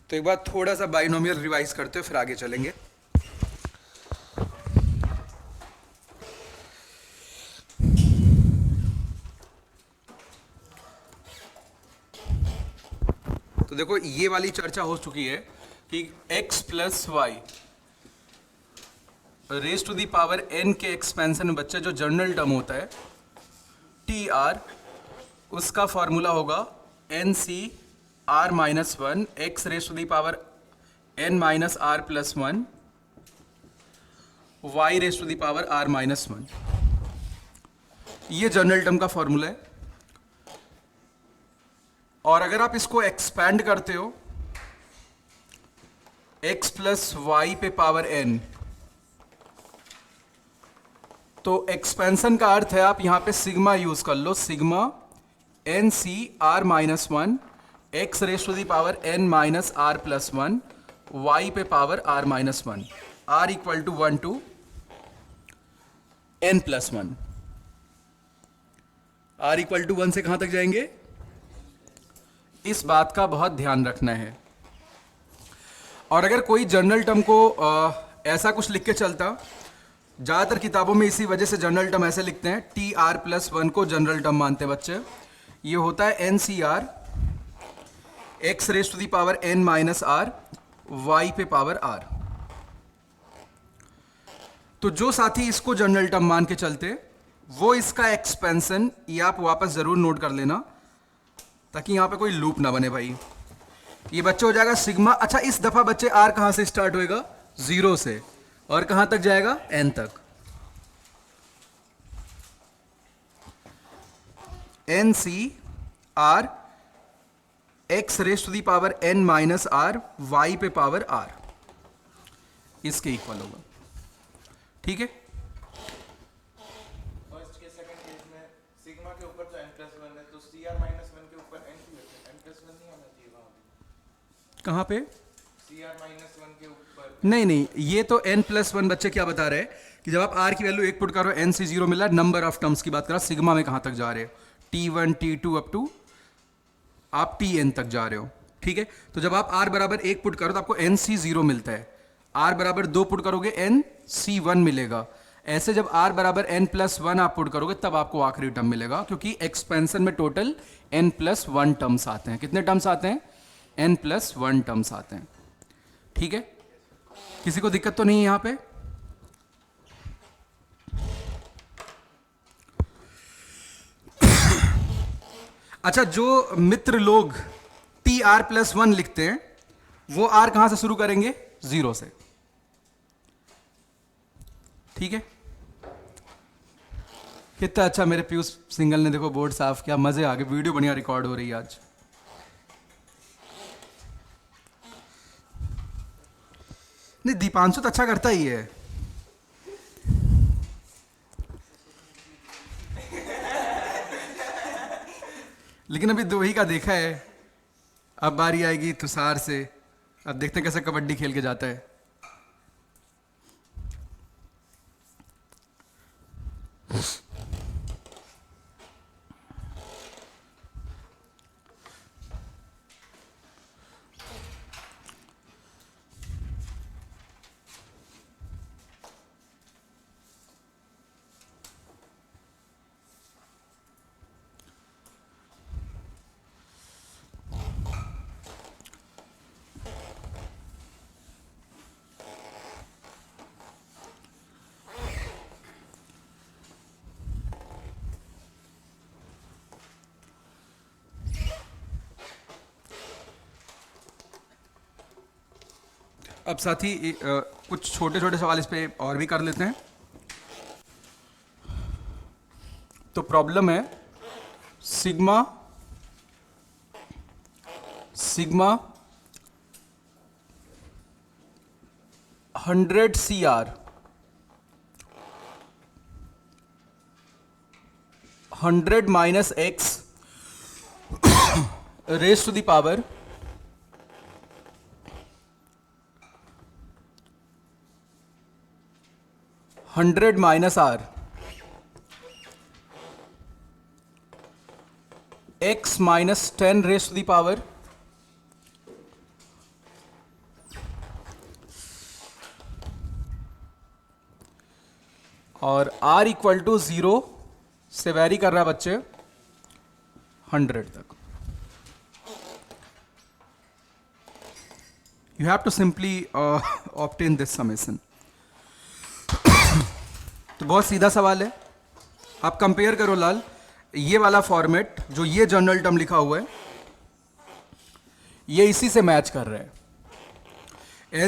तो एक बार थोड़ा सा बाइनोमियल रिवाइज करते हो फिर आगे चलेंगे। तो देखो ये वाली चर्चा हो चुकी है कि x plus Y raise to the power n के एक्सपेंशन में बच्चा जो जनरल टर्म होता है टी आर, उसका फॉर्मूला होगा N C R minus one x raise to the power n minus are plus one Y raise to the power r minus one. ये general term का formula है। और अगर आप इसको एक्सपैंड करते हो x प्लस वाई पे पावर n, तो एक्सपेंशन का अर्थ है आप यहां पे सिग्मा यूज कर लो, sigma n C R minus one x raise to the power n minus are plus one y पे power r minus one, r equal to one to n plus one. R equal to one से कहां तक जाएंगे, इस बात का बहुत ध्यान रखना है। और अगर कोई जनरल टर्म को ऐसा कुछ लिख के चलता, ज़्यादातर किताबों में इसी वजह से जनरल टर्म ऐसे लिखते हैं, टी आर प्लस वन को जनरल टर्म मानते हैं बच्चे। ये होता है N C R x raise to the power N minus R Y पे पावर आर। तो जो साथी इसको जनरल टर्म मान के चलते वो इसका एक्सपेंशन, ये आप वापस ज़रूर नोट कर लेना ताकि यहां पे कोई लूप ना बने भाई। ये बच्चे हो जाएगा सिग्मा। अच्छा, इस दफा बच्चे आर कहां से स्टार्ट होएगा, जीरो से, और कहां तक जाएगा, एन तक। N C R x raise to the power N minus R Y पे पावर आर, इसके इक्वल होगा। ठीक है, फर्स्ट के सेकंड केस में सिग्मा के ऊपर तो n प्लस वन है, तो सी आर माइनस वन के ऊपर n क्यों है, n प्लस वन नहीं आना चाहिए वहां पे, कहां पे, सी आर माइनस वन के ऊपर। नहीं नहीं, ये तो n प्लस वन बच्चे क्या बता रहे हैं कि जब आप r की वैल्यू एक पुट करो, n से जीरो मिला, नंबर ऑफ टर्म्स की बात कर रहा, सिग्मा में कहां तक जा रहे हो, t1 t2 अप टू आप tn तक जा रहे हो। ठीक है, तो जब आप r बराबर एक पुट करो तो आपको n c जीरो मिलता है, r बराबर दो पुट करोगे n c वन मिलेगा। ऐसे जब r बराबर n प्लस वन आप पुट करोगे तब आपको आखिरी टर्म मिलेगा, क्योंकि एक्सपेंशन में total n plus one terms आते हैं। कितने टर्म्स आते हैं, n प्लस वन टर्म्स आते हैं। ठीक है, किसी को दिक्कत तो नहीं है यहां पे। अच्छा, जो मित्र लोग टी आर प्लस वन लिखते हैं वो आर कहां से शुरू करेंगे, जीरो से। ठीक है, कितना अच्छा मेरे पीयूष सिंगल ने देखो बोर्ड साफ किया, मजे आ गए, वीडियो बढ़िया रिकॉर्ड हो रही है आज। नहीं, दीपांशु तो अच्छा करता ही है। लेकिन अभी दो ही का देखा है, अब बारी आएगी तुषार से, अब देखते हैं कैसे कबड्डी खेल के जाता है। अब साथी कुछ छोटे छोटे सवाल इस पे और भी कर लेते हैं। तो प्रॉब्लम है sigma sigma 100 C r 100 minus x raise to the power 100 minus r x minus 10 raise to the power और r इक्वल टू 0 से वेरी कर रहा है बच्चे 100 तक. You have to simply obtain this summation. तो बहुत सीधा सवाल है. आप कंपेयर करो लाल, ये वाला फॉर्मेट जो ये जनरल टर्म लिखा हुआ है ये इसी से मैच कर रहा है.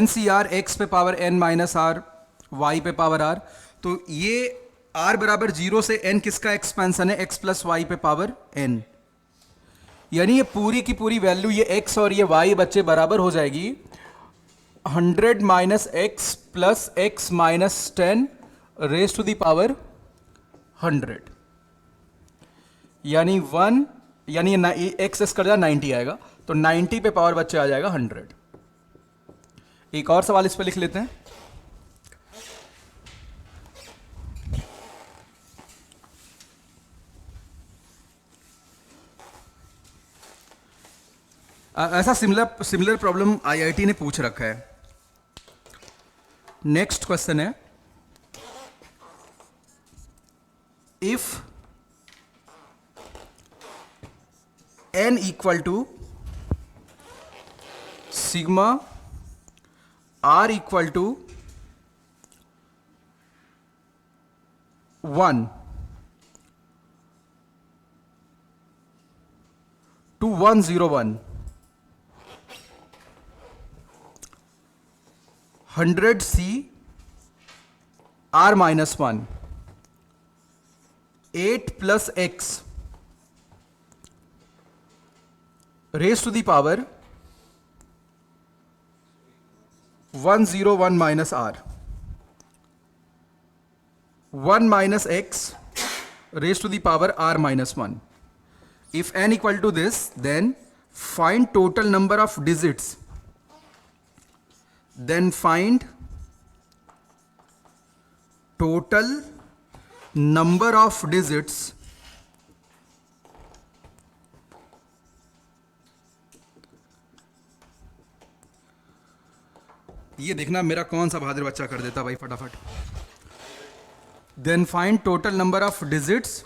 NCR x पे power n minus r, y पे पावर r. तो ये r बराबर 0 से n किसका एक्सपेंशन है? x प्लस वाई पे पावर n. यानी ये पूरी की पूरी वैल्यू, ये x और ये y बच्चे बराबर हो जाएगी 100 minus x plus x minus 10 raise to the power 100. यानी 1 यानी एक्स कर जाए 90 आएगा. तो 90 पे पावर बच्चे आ जाएगा 100. एक और सवाल इस पे लिख लेते हैं. ऐसा सिमिलर प्रॉब्लम आईआईटी ने पूछ रखा है. नेक्स्ट क्वेश्चन है, if n equal to sigma r equal to 1 to 101, 100 C r minus 1, 8 plus x raised to the power 101 minus r, 1 minus x raised to the power r minus 1. If n equal to this, then find total number of digits. Then find total number of digits ये देखना मेरा कौन सा बहादुर बच्चा कर देता भाई फटाफट. Then find total number of digits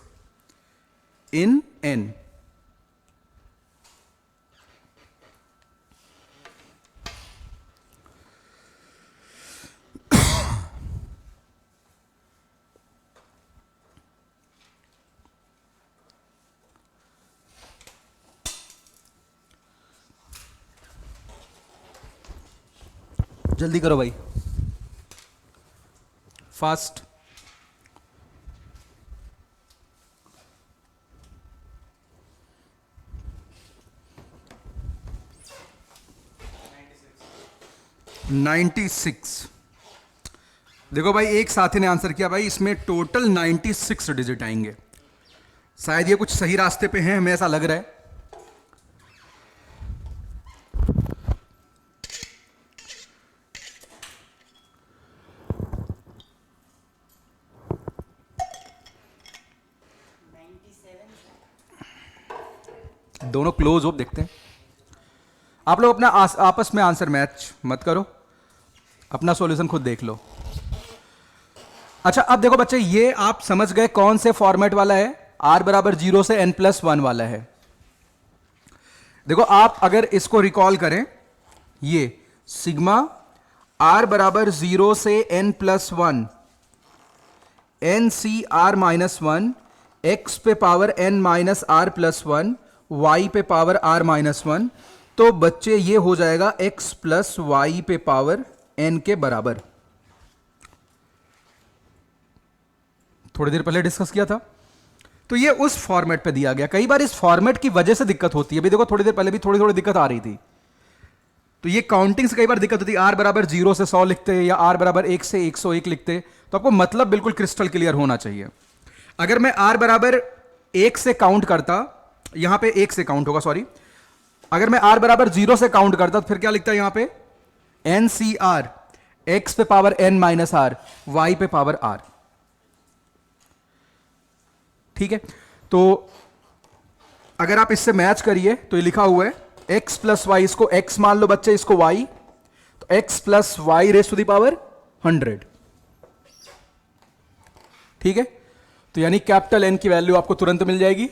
in n. जल्दी करो भाई, फास्ट. Ninety six. देखो भाई, एक साथी ने आंसर किया भाई, इसमें टोटल 96 डिजिट आएंगे. शायद ये कुछ सही रास्ते पे हैं, हमें ऐसा लग रहा है. दोनों क्लोज हो, देखते हैं. आप लोग अपना आपस में आंसर मैच मत करो, अपना सॉल्यूशन खुद देख लो. अच्छा, अब देखो बच्चे, ये आप समझ गए कौन से फॉर्मेट वाला है. r बराबर 0 से n प्लस 1 वाला है. देखो, आप अगर इसको रिकॉल करें, ये सिग्मा r बराबर 0 से n प्लस 1, n सी r माइनस 1, x पे power n minus r plus 1, y पे पावर r माइनस 1. तो बच्चे ये हो जाएगा x प्लस वाई पे पावर n के बराबर. थोड़ी देर पहले डिस्कस किया था. तो ये उस फॉर्मेट पे दिया गया. कई बार इस फॉर्मेट की वजह से दिक्कत होती है. अभी देखो, थोड़ी देर पहले भी थोड़ी दिक्कत आ रही थी. तो ये काउंटिंग से कई बार दिक्कत होती है. r बराबर 0 से 100 लिखते या r बराबर 1 से 101 लिखते, तो आपको मतलब बिल्कुल क्रिस्टल क्लियर होना चाहिए. अगर मैं r बराबर 1 से काउंट करता, यहां पे 1 से काउंट होगा, सॉरी. अगर मैं r बराबर 0 से काउंट करता तो फिर क्या लिखता है यहां पे? n सी r, x पे power n minus r, y पे पावर r. ठीक है. तो अगर आप इससे मैच करिए तो ये लिखा हुआ है x प्लस वाई, इसको x मान लो बच्चे, इसको y, तो x plus Y raise to the power 100. ठीक है, तो यानी कैपिटल एन की वैल्यू आपको तुरंत मिल जाएगी।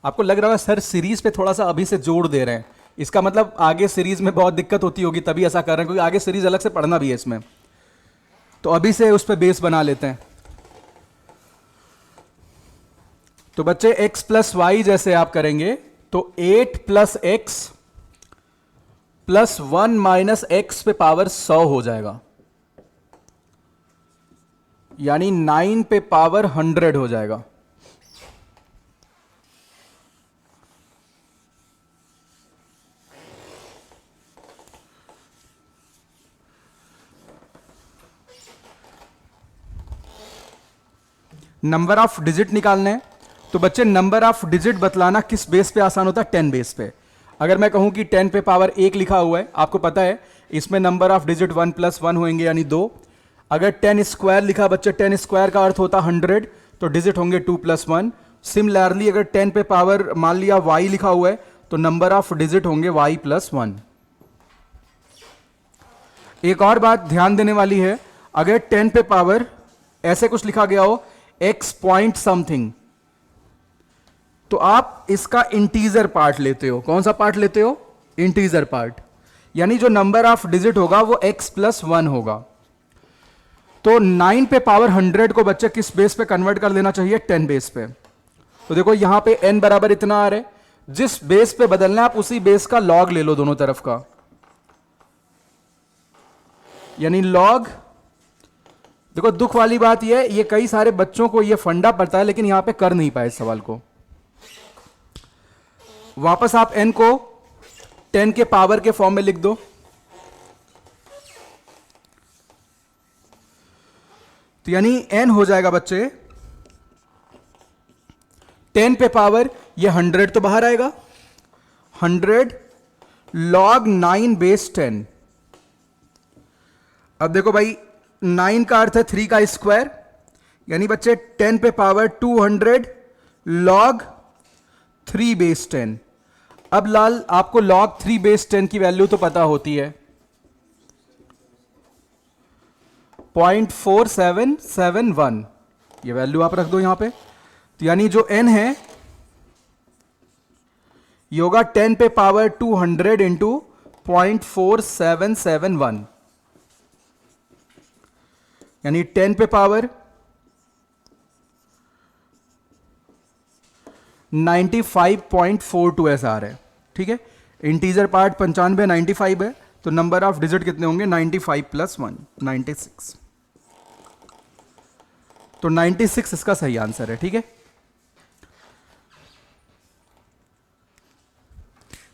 आपको लग रहा है सर सीरीज पे थोड़ा सा अभी से जोड़ दे रहे हैं, इसका मतलब आगे सीरीज में बहुत दिक्कत होती होगी तभी ऐसा कर रहे हैं, क्योंकि आगे सीरीज अलग से पढ़ना भी है इसमें, तो अभी से उस पर बेस बना लेते हैं। तो बच्चे x प्लस वाई जैसे आप करेंगे तो 8 plus x plus 1 minus x पे पावर 100 हो जाएगा, यानी 9 पे पावर 100 हो जाएगा। नंबर ऑफ डिजिट निकालने हैं, तो बच्चे नंबर ऑफ डिजिट बतलाना किस बेस पे आसान होता है? 10 बेस पे। अगर मैं कहूं कि 10 पे पावर 1 लिखा हुआ है, आपको पता है इसमें नंबर ऑफ डिजिट 1 प्लस 1 होंगे यानी 2। अगर 10 स्क्वायर लिखा बच्चे, 10 स्क्वायर का अर्थ होता 100, तो डिजिट होंगे 2 प्लस 1। सिमिलरली अगर 10 पे पावर मान लिया y लिखा हुआ है, तो नंबर ऑफ डिजिट होंगे y प्लस 1। एक और बात ध्यान देने वाली है, अगर 10 पे पावर ऐसे कुछ लिखा गया हो x पॉइंट समथिंग, तो आप इसका इंटीजर पार्ट लेते हो। कौन सा पार्ट लेते हो? इंटीजर पार्ट, यानी जो नंबर ऑफ डिजिट होगा वो x प्लस 1 होगा। तो 9 पे पावर 100 को बच्चे किस बेस पे कन्वर्ट कर देना चाहिए? 10 बेस पे। तो देखो यहां पे n बराबर इतना आ रहा है, जिस बेस पे बदलना है आप उसी बेस का लॉग ले लो दोनों तरफ का, यानी लॉग। देखो दुख वाली बात ये कई सारे बच्चों को ये फंडा पड़ता है लेकिन यहां पे कर नहीं पाए इस सवाल को। वापस आप n को 10 के पावर के फॉर्म में लिख दो, तो यानी n हो जाएगा बच्चे 10 पे पावर, ये 100 तो बाहर आएगा, 100 लॉग 9 बेस 10। अब देखो भाई 9 का अर्थ है 3 का स्क्वायर, यानी बच्चे 10 पे पावर 200 लॉग 3 बेस 10। अब लाल आपको लॉग 3 बेस 10 की वैल्यू तो पता होती है, 0.4771, ये वैल्यू आप रख दो यहां पे। तो यानी जो n है ये होगा 10 पे पावर 200 इंटू 0.4771, यानी 10 पे पावर 95.42 ऐसा आ रहा है। ठीक है, इंटीजर पार्ट 95 95 है, तो नंबर ऑफ डिजिट कितने होंगे? 95 प्लस 1 96। तो 96 इसका सही आंसर है। ठीक है,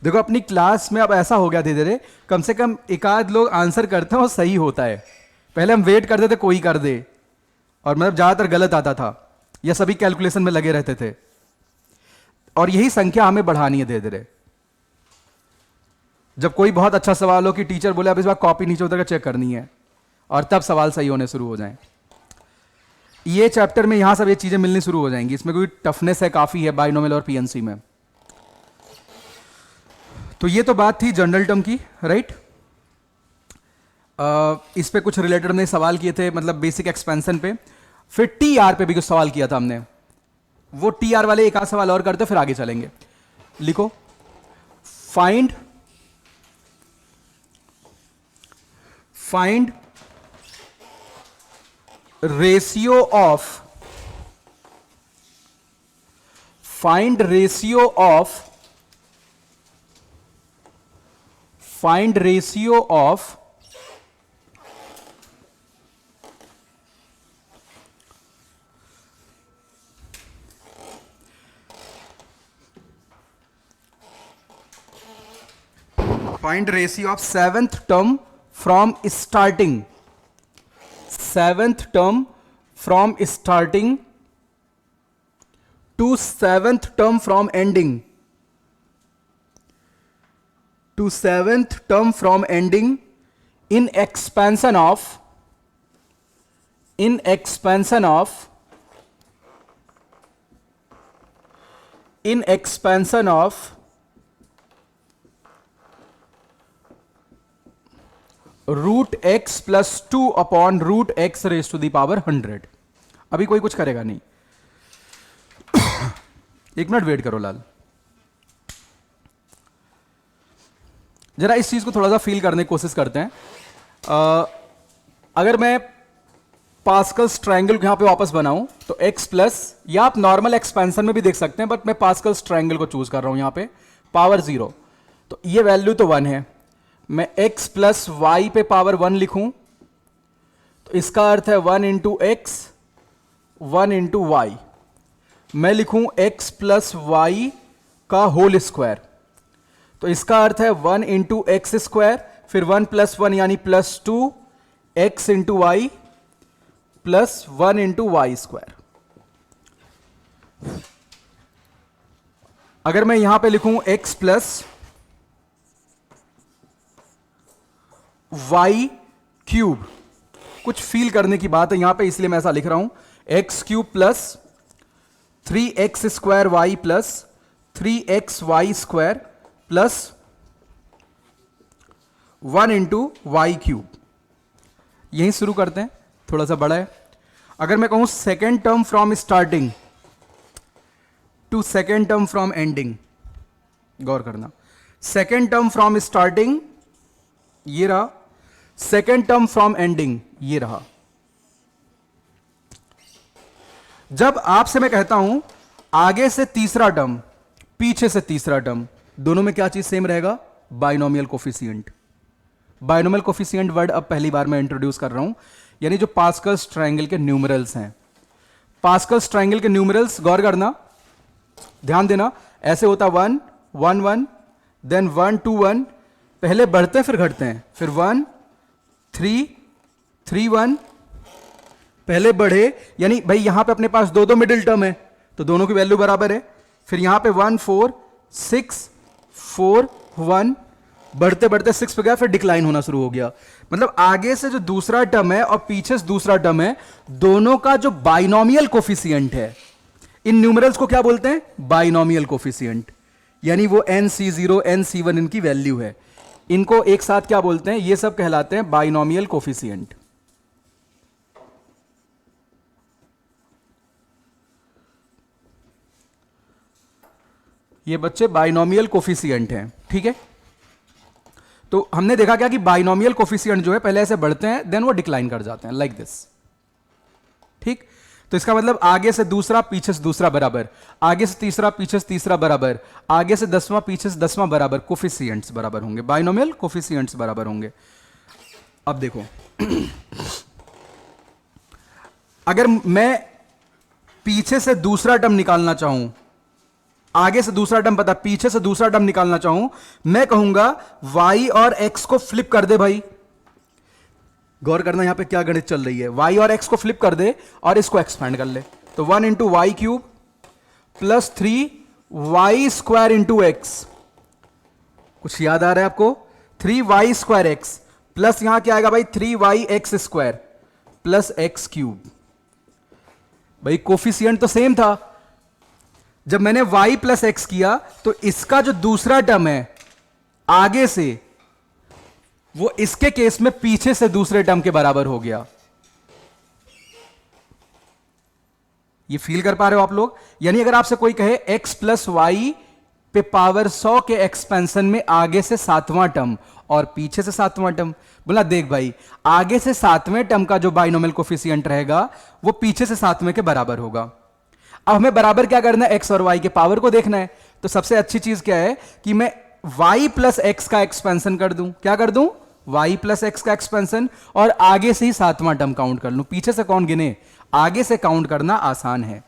देखो अपनी क्लास में अब ऐसा हो गया धीरे धीरे, कम से कम एक आध लोग आंसर करते हैं और सही होता है। पहले हम वेट करते थे कोई कर दे, और मतलब ज्यादातर गलत आता था, या सभी कैलकुलेशन में लगे रहते थे, और यही संख्या हमें बढ़ानी है धीरे धीरे। जब कोई बहुत अच्छा सवाल हो कि टीचर बोले अब इस बार कॉपी नीचे उतर कर चेक करनी है, और तब सवाल सही होने शुरू हो जाएं। ये चैप्टर में यहां सब ये चीजें मिलनी शुरू हो जाएंगी, इसमें कोई टफनेस है काफी है बाइनोमियल और पीएनसी में। तो ये तो बात थी जनरल टर्म की, राइट। इस पे कुछ रिलेटेड हमने सवाल किए थे, मतलब बेसिक एक्सपेंशन पे। फिर टी आर पे भी कुछ सवाल किया था हमने, वो टी आर वाले एक आध सवाल और करते फिर आगे चलेंगे। लिखो, find ratio of find ratio of seventh term from starting to seventh term from ending, in expansion of root x plus 2 upon root x raise to the power 100। अभी कोई कुछ करेगा नहीं। एक मिनट वेट करो लाल, जरा इस चीज को थोड़ा सा फील करने की कोशिश करते हैं। अगर मैं पास्कल्स ट्रायंगल को यहां पे वापस बनाऊं तो x प्लस, या आप नॉर्मल एक्सपेंशन में भी देख सकते हैं, बट मैं पास्कल्स ट्रायंगल को चूज कर रहा हूं यहां पे, पावर 0, तो ये वैल्यू तो 1 है। मैं x प्लस वाई पे पावर 1 लिखूं तो इसका अर्थ है 1 इंटू एक्स 1 इंटू वाई। मैं लिखूं x प्लस वाई का होल स्क्वायर, तो इसका अर्थ है 1 इंटू एक्स स्क्वायर, फिर 1 प्लस 1 यानी plus 2 x into y plus 1 into y square. अगर मैं यहां पे लिखूं x प्लस वाई क्यूब, कुछ फील करने की बात है यहां पे, इसलिए मैं ऐसा लिख रहा हूं, x cube plus 3x square y plus 3x y square plus 1 into y cube. यहीं शुरू करते हैं, थोड़ा सा बड़ा है। अगर मैं कहूं second term from starting to second term from ending, गौर करना, सेकेंड टर्म फ्रॉम स्टार्टिंग ये रहा, सेकेंड टर्म फ्रॉम एंडिंग ये रहा। जब आपसे मैं कहता हूं आगे से तीसरा टर्म पीछे से तीसरा टर्म, दोनों में क्या चीज सेम रहेगा? Binomial coefficient. Binomial coefficient word अब पहली बार मैं इंट्रोड्यूस कर रहा हूं, यानी जो पास्कल्स ट्रायंगल के न्यूमरल्स हैं। पास्कल्स ट्रायंगल के न्यूमरल्स गौर करना, ध्यान देना, ऐसे होता 1 1 1, देन 1 2 1, पहले बढ़ते हैं फिर घटते हैं, फिर 1 3 3 1, पहले बढ़े, यानी भाई यहां पे अपने पास दो दो मिडिल टर्म है तो दोनों की वैल्यू बराबर है, फिर यहां पे 1 4 6 4 1, बढ़ते बढ़ते 6 पे गया, फिर डिक्लाइन होना शुरू हो गया। मतलब आगे से जो दूसरा टर्म है और पीछे से दूसरा टर्म है, दोनों का जो बाइनोमियल कोफिशिएंट है, इन न्यूमरल्स को क्या बोलते हैं? Binomial coefficient. यानी वो NC0 NC1 इनकी वैल्यू है, इनको एक साथ क्या बोलते हैं? ये सब कहलाते हैं बाइनोमियल कोफिशिएंट। ये बच्चे बाइनोमियल कोफिशिएंट हैं, ठीक है। तो हमने देखा क्या कि बाइनोमियल कोफिशिएंट जो है पहले ऐसे बढ़ते हैं, देन वो डिक्लाइन कर जाते हैं, लाइक दिस, ठीक। तो इसका मतलब आगे से दूसरा पीछे से दूसरा बराबर, आगे से तीसरा पीछे से तीसरा बराबर, आगे से 10वां पीछे से 10वां बराबर, कोफिशिएंट्स बराबर होंगे, बाइनोमियल कोफिशिएंट्स बराबर होंगे। अब देखो अगर मैं पीछे से दूसरा टर्म निकालना चाहूं, आगे से दूसरा टर्म पता, पीछे से दूसरा टर्म निकालना चाहूं, मैं कहूंगा y और x को फ्लिप कर दे। भाई गौर करना यहां पे क्या गणित चल रही है, y और x को फ्लिप कर दे और इसको एक्सपेंड कर ले, तो 1 into y cube plus 3 y square into x. कुछ याद आ रहा है आपको? 3 वाई स्क्वायर एक्स प्लस यहां क्या आएगा भाई? 3 y x square plus x cube. भाई कोफिशिएंट तो सेम था, जब मैंने y प्लस एक्स किया तो इसका जो दूसरा टर्म है आगे से, वो इसके केस में पीछे से दूसरे टर्म के बराबर हो गया। ये फील कर पा रहे हो आप लोग? यानी अगर आपसे कोई कहे x प्लस वाई पे पावर 100 के एक्सपेंशन में आगे से 7वां टर्म और पीछे से 7वां टर्म, बोला देख भाई आगे से 7वें टर्म का जो बाइनोमियल कोफिशिएंट रहेगा वो पीछे से 7वें के बराबर होगा। अब हमें बराबर क्या करना है? x और y के पावर को देखना है। तो सबसे अच्छी चीज क्या है कि मैं y प्लस एक्स का एक्सपेंशन कर दूं। क्या कर दूं? y प्लस एक्स का एक्सपेंशन, और आगे से ही 7वां टर्म काउंट कर लूं। पीछे से कौन गिने? आगे से काउंट करना आसान है।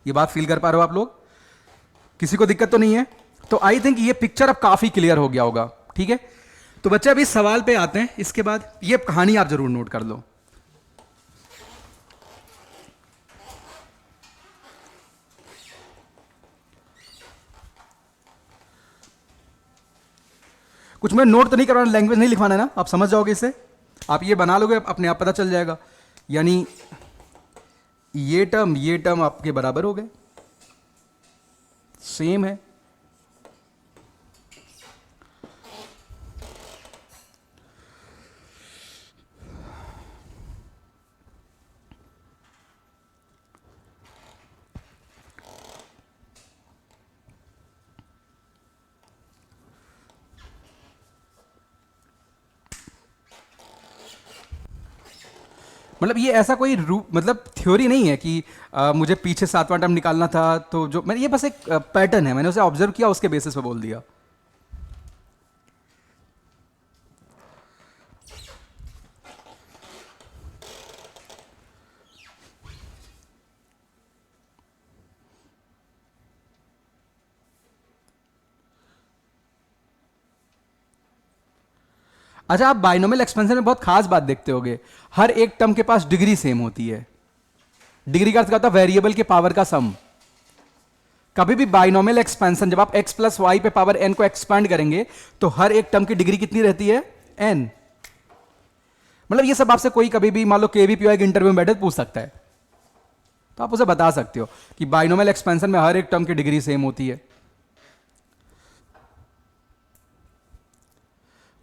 ये बात फील कर पा रहे हो आप लोग? किसी को दिक्कत तो नहीं है? तो आई थिंक ये पिक्चर अब काफी क्लियर हो गया होगा, ठीक है। तो बच्चे अभी सवाल पे आते हैं, इसके बाद ये कहानी आप जरूर नोट कर लो। कुछ मैं नोट तो नहीं करवाना, लैंग्वेज नहीं लिखवाना है ना, आप समझ जाओगे इसे, आप ये बना लोगे, अपने आप पता चल जाएगा। यानी ये टर्म आपके बराबर हो गए, सेम है। मतलब ये ऐसा कोई मतलब थ्योरी नहीं है कि मुझे पीछे सातवां टर्म निकालना था, तो जो मैंने, ये बस एक पैटर्न है, मैंने उसे ऑब्जर्व किया, उसके बेसिस पे बोल दिया। अच्छा, आप बाइनोमियल एक्सपेंशन में बहुत खास बात देखते होगे, हर एक टर्म के पास डिग्री सेम होती है। डिग्री का अर्थ क्या होता है? वेरिएबल के पावर का सम। कभी भी बाइनोमियल एक्सपेंशन, जब आप x प्लस वाई पे पावर n को एक्सपांड करेंगे तो हर एक टर्म की डिग्री कितनी रहती है? n। मतलब ये सब आपसे कोई कभी भी मान लो केवीपीआई के इंटरव्यू में बैठे तो पूछ सकता है, तो आप उसे बता सकते हो कि बाइनोमियल एक्सपेंशन में हर एक टर्म की डिग्री सेम होती है।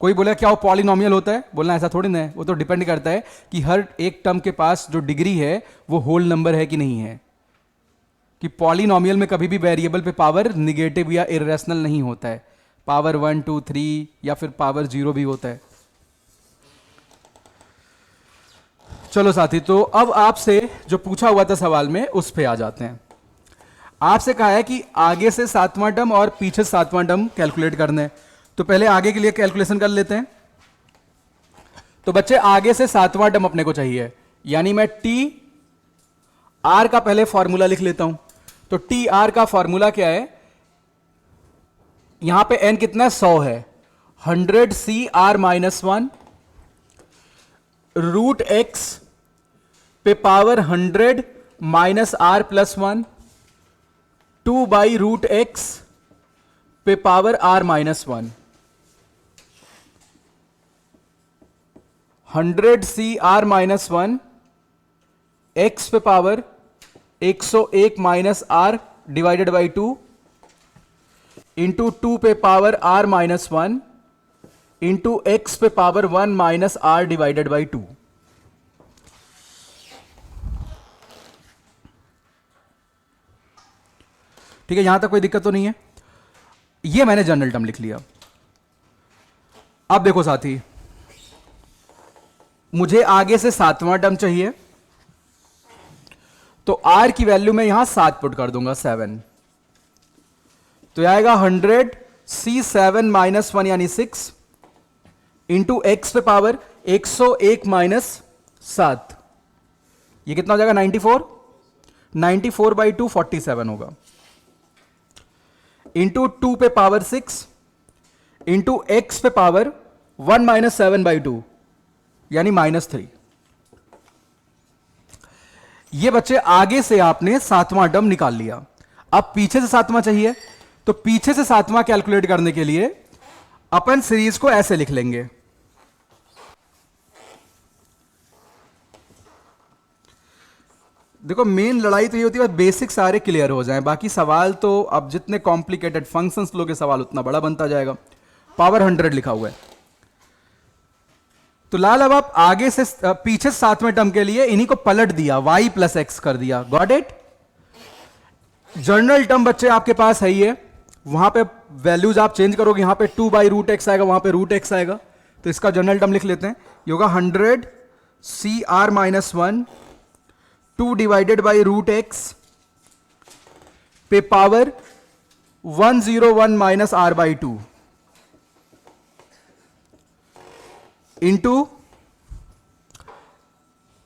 कोई बोले क्या वो पॉलिनोमियल होता है? बोलना ऐसा थोड़ी ना है, वो तो डिपेंड करता है कि हर एक टर्म के पास जो डिग्री है वो होल नंबर है कि नहीं है। कि पॉलिनोमियल में कभी भी वेरिएबल पे पावर निगेटिव या इरेशनल नहीं होता है, पावर 1 2 3 या फिर पावर 0 भी होता है। चलो साथी, तो अब आपसे जो पूछा हुआ था सवाल में उस पे आ जाते हैं। आपसे कहा है कि आगे से सातवां टर्म और पीछे सातवां टर्म कैलकुलेट करने हैं, तो पहले आगे के लिए कैलकुलेशन कर लेते हैं। तो बच्चे आगे से सातवां टर्म अपने को चाहिए, यानी मैं टी आर का पहले फॉर्मूला लिख लेता हूं। तो टी आर का फॉर्मूला क्या है? यहां पे एन कितना है? 100 है। 100 C R minus 1 root x पे power 100 minus are plus 1 2 by root x पे power are minus 1। 100 C R minus 1 x पे power 101 minus r divided by 2 into 2 पे power are minus 1 into x पे power 1 minus r divided by 2। ठीक है, यहां तक कोई दिक्कत तो नहीं है? ये मैंने जनरल टर्म लिख लिया। अब देखो साथी, मुझे आगे से सातवां टर्म चाहिए, तो आर की वैल्यू में यहां 7 पुट कर दूंगा, 7। तो यह आएगा 100 सी 7 माइनस 1 यानी 6 इंटू एक्स पे पावर 101 माइनस 7। ये कितना हो जाएगा? 94। 94 बाई 2 47 होगा, इंटू 2 पे पावर 6 इंटू एक्स पे पावर 1 माइनस 7 बाई 2 यानी -3। ये बच्चे आगे से आपने सातवां टर्म निकाल लिया। अब पीछे से सातवां चाहिए, तो पीछे से सातवां कैलकुलेट करने के लिए अपन सीरीज को ऐसे लिख लेंगे। देखो, मेन लड़ाई तो ये होती है बेसिक सारे क्लियर हो जाएं, बाकी सवाल तो अब जितने कॉम्प्लिकेटेड फंक्शंस लोगे सवाल उतना बड़ा बनता जाएगा। पावर 100 लिखा हुआ है, तो लाल अब आप आगे से पीछे सातवें टर्म के लिए इन्हीं को पलट दिया, y प्लस एक्स कर दिया। Got it? जनरल टर्म बच्चे आपके पास है ही है, वहां पे वैल्यूज आप चेंज करोगे, यहां पे 2 बाई रूट एक्स आएगा, वहां पे रूट एक्स आएगा, तो इसका जनरल टर्म लिख लेते हैं। ये होगा 100 C R minus 1 2 divided by root x पे power 101 minus r by 2 into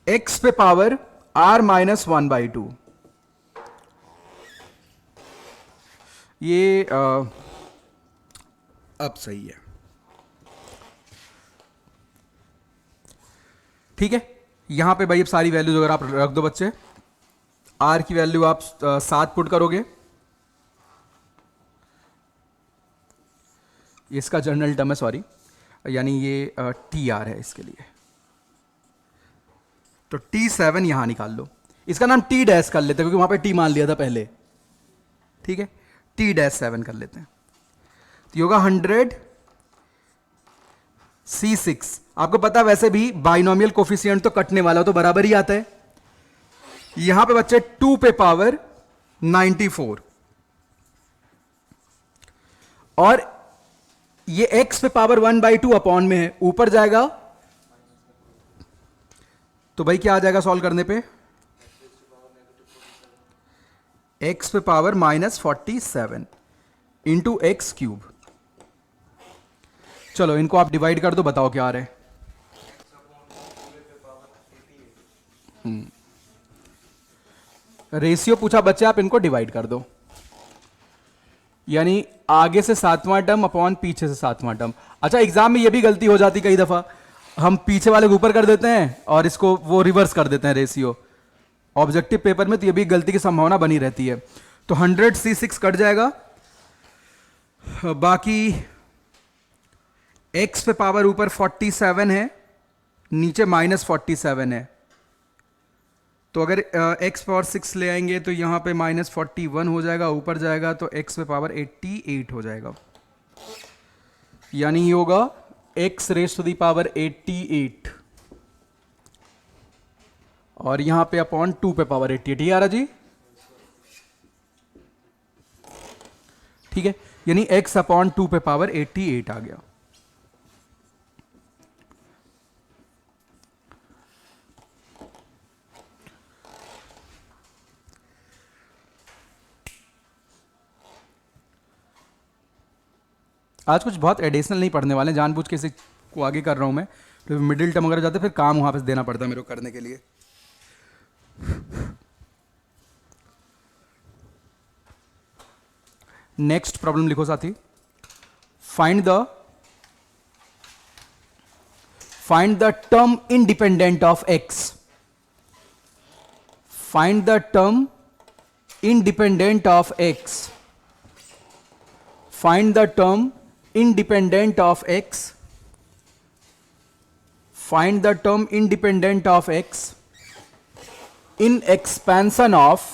x पे पावर आर माइनस 1 बाई 2। ये अब सही है, ठीक है। यहां पे भाई अब सारी वैल्यूज अगर आप रख दो बच्चे, आर की वैल्यू आप 7 पुट करोगे, इसका जनरल टर्म है, सॉरी, यानी ये टी आर है इसके लिए, तो T7 यहां निकाल लो। इसका नाम टी डैश कर लेते हैं क्योंकि वहां पे टी मान लिया था पहले, ठीक है। T-7 कर लेते हैं, तो ये होगा 100 C6। आपको पता वैसे भी बाइनोमियल कोफिशिएंट तो कटने वाला तो बराबर ही आता है। यहां पे बच्चे 2 पे पावर 94 और ये x पे पावर 1 बाई 2 अपॉन में है, ऊपर जाएगा तो भाई क्या आ जाएगा सॉल्व करने पे, x पे पावर -47 इंटू एक्स क्यूब। चलो इनको आप डिवाइड कर दो, बताओ क्या आ रहा है। रेशियो पूछा बच्चे, आप इनको डिवाइड कर दो, यानी आगे से 7वां टर्म अपॉन पीछे से 7वां टर्म। अच्छा एग्जाम में ये भी गलती हो जाती कई दफा, हम पीछे वाले को ऊपर कर देते हैं और इसको वो रिवर्स कर देते हैं रेशियो। ऑब्जेक्टिव पेपर में तो ये भी गलती की संभावना बनी रहती है। तो 100C6 कट जाएगा, बाकी x पे पावर ऊपर 47 है, नीचे -47 है, तो अगर x पावर 6 ले आएंगे तो यहां पे -41 हो जाएगा, ऊपर जाएगा तो x पे पावर 88 हो जाएगा, यानी ये होगा x raise to the power 88 और यहां पे अपॉन 2 पे पावर 88। ये आ रहा जी, ठीक है, यानी x अपॉन 2 पे पावर 88 आ गया। आज कुछ बहुत एडिशनल नहीं पढ़ने वाले, जानबूझ के इसे को आगे कर रहा हूं मैं, तो मिडिल टर्म वगैरह जाते फिर काम वहां पे देना पड़ता है मेरे को करने के लिए। नेक्स्ट प्रॉब्लम लिखो साथी, find the term independent of x, find the term independent of x, find the term independent of x, find the term independent of x in expansion of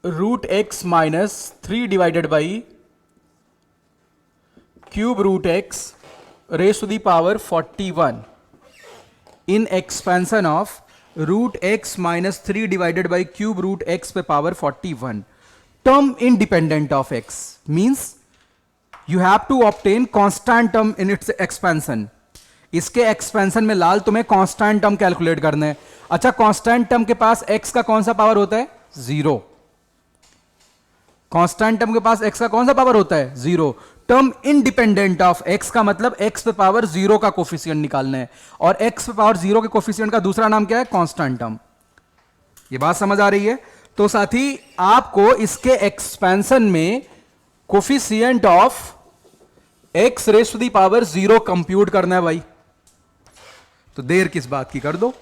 root x minus 3 divided by cube root x raised to the power 41 in expansion of root x minus 3 divided by cube root x पे power 41. Term independent of x means you have to obtain constant term in its expansion. इसके expansion में लाल तुम्हें constant term calculate करना है। अच्छा constant term के पास x का कौन सा पावर होता है, 0। कांस्टेंट टर्म के पास x का कौन सा पावर होता है, 0। टर्म इंडिपेंडेंट ऑफ x का मतलब x पे पावर 0 का कोफिशिएंट निकालना है, और x पे पावर 0 के कोफिशिएंट का दूसरा नाम क्या है, कांस्टेंट टर्म। ये बात समझ आ रही है। तो साथी आपको इसके एक्सपेंशन में coefficient of x raise to the power 0 compute करना है भाई, तो देर किस बात की, कर दो।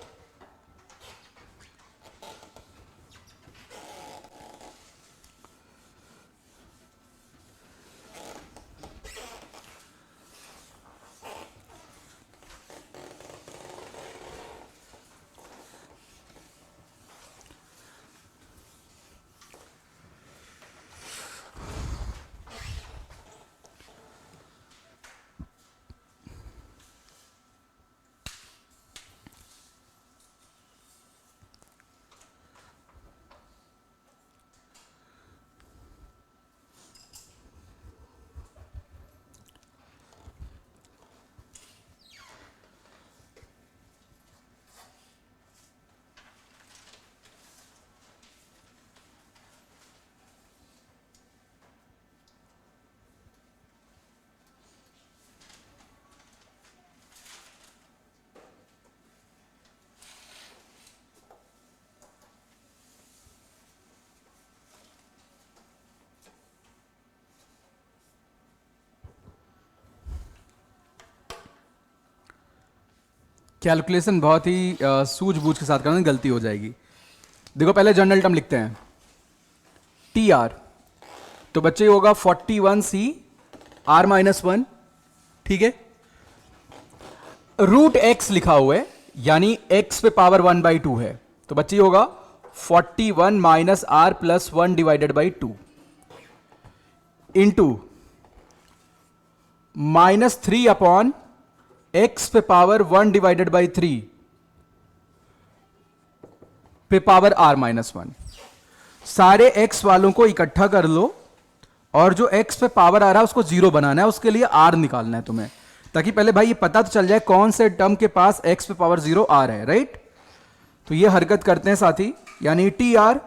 कैलकुलेशन बहुत ही सूझबूझ के साथ करना, गलती हो जाएगी। देखो पहले जनरल टर्म लिखते हैं, टी आर, तो बच्चे होगा 41C R-1, ठीक है। रूट एक्स लिखा हुआ है, यानी x पे पावर 1/2 है, तो बच्चे होगा 41 minus R plus 1 divided by 2 into -3 upon x पे पावर 1 डिवाइडेड बाई 3 पे पावर R-1। सारे x वालों को इकट्ठा कर लो और जो x पे पावर आ रहा है उसको जीरो बनाना है, उसके लिए r निकालना है तुम्हें, ताकि पहले भाई ये पता तो चल जाए कौन से टर्म के पास x पे पावर जीरो आ रहा है, राइट। तो ये हरकत करते हैं साथी, यानी टी आर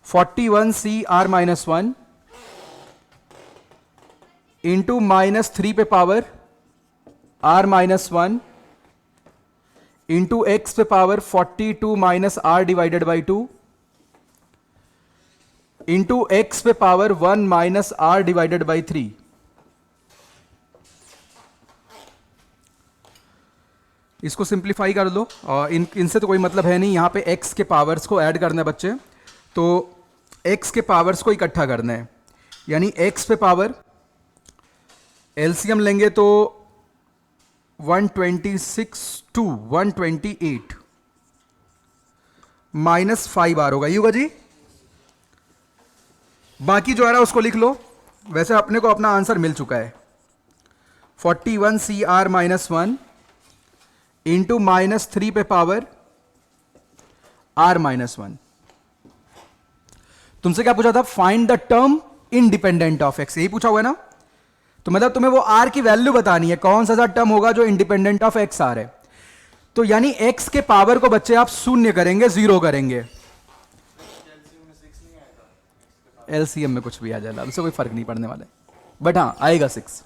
41 CR-1 इंटू -3 पे पावर R-1 इंटू एक्स पे power 42 - R divided by 2 into x पे पावर 1 - R डिवाइडेड बाई 3। इसको सिंप्लीफाई कर लो, और इनसे तो कोई मतलब है नहीं, यहां पे x के पावर्स को ऐड करना है बच्चे, तो x के पावर्स को इकट्ठा करना है, यानी x पे पावर एलसीएम लेंगे तो 126 टू 128 -5 R होगा, ये होगा जी। बाकी जो आ रहा है उसको लिख लो, वैसे अपने को अपना आंसर मिल चुका है। 41 CR-1 इंटू -3 पे पावर R-1। तुमसे क्या पूछा था? Find the term independent of x, यही पूछा हुआ है ना। तो मतलब तुम्हें वो r की वैल्यू बतानी है, कौन सा टर्म होगा जो इंडिपेंडेंट ऑफ x r है। तो यानी x के पावर को बच्चे आप शून्य करेंगे, जीरो करेंगे। एलसीएम में कुछ भी आ जाएगा, उससे कोई फर्क नहीं पड़ने वाला है, बट हाँ आएगा 6।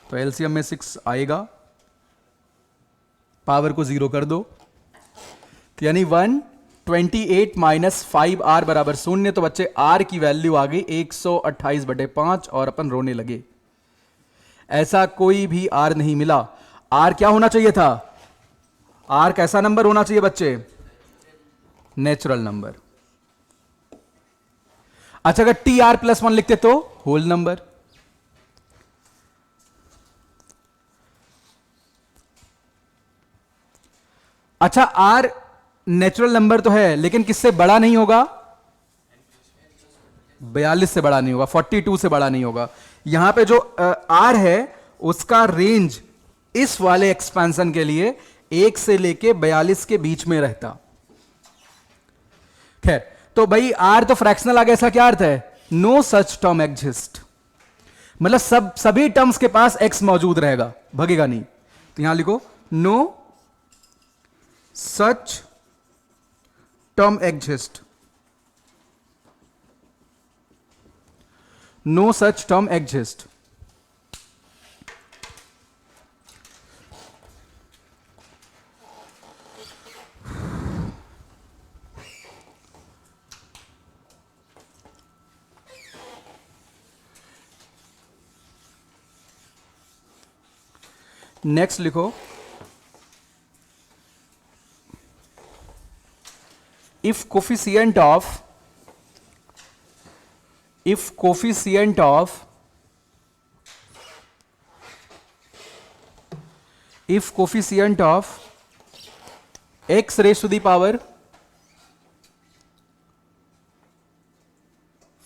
तो एलसीएम में 6 आएगा, पावर को जीरो कर दो, तो यानी 128 - 5R बराबर 0। तो बच्चे R की वैल्यू आ गई 128/5 और अपन रोने लगे। ऐसा कोई भी R नहीं मिला। R क्या होना चाहिए था? R कैसा नंबर होना चाहिए बच्चे? Natural number. अच्छा, अगर TR+1 लिखते तो होल नंबर। अच्छा, R नेचुरल नंबर तो है, लेकिन किससे बड़ा नहीं होगा? 42 से बड़ा नहीं होगा, 42 से बड़ा नहीं होगा। यहां पे जो R है उसका रेंज इस वाले एक्सपेंशन के लिए 1 से लेके 42 के बीच में रहता। खैर, तो भाई R तो फ्रैक्शनल आ गया, ऐसा क्या अर्थ है? नो सच टर्म एग्जिस्ट, मतलब सभी टर्म्स के पास x मौजूद रहेगा, भगेगा नहीं। तो यहां लिखो no such term exist, no such term exist. Next लिखो, if coefficient of x raised to the power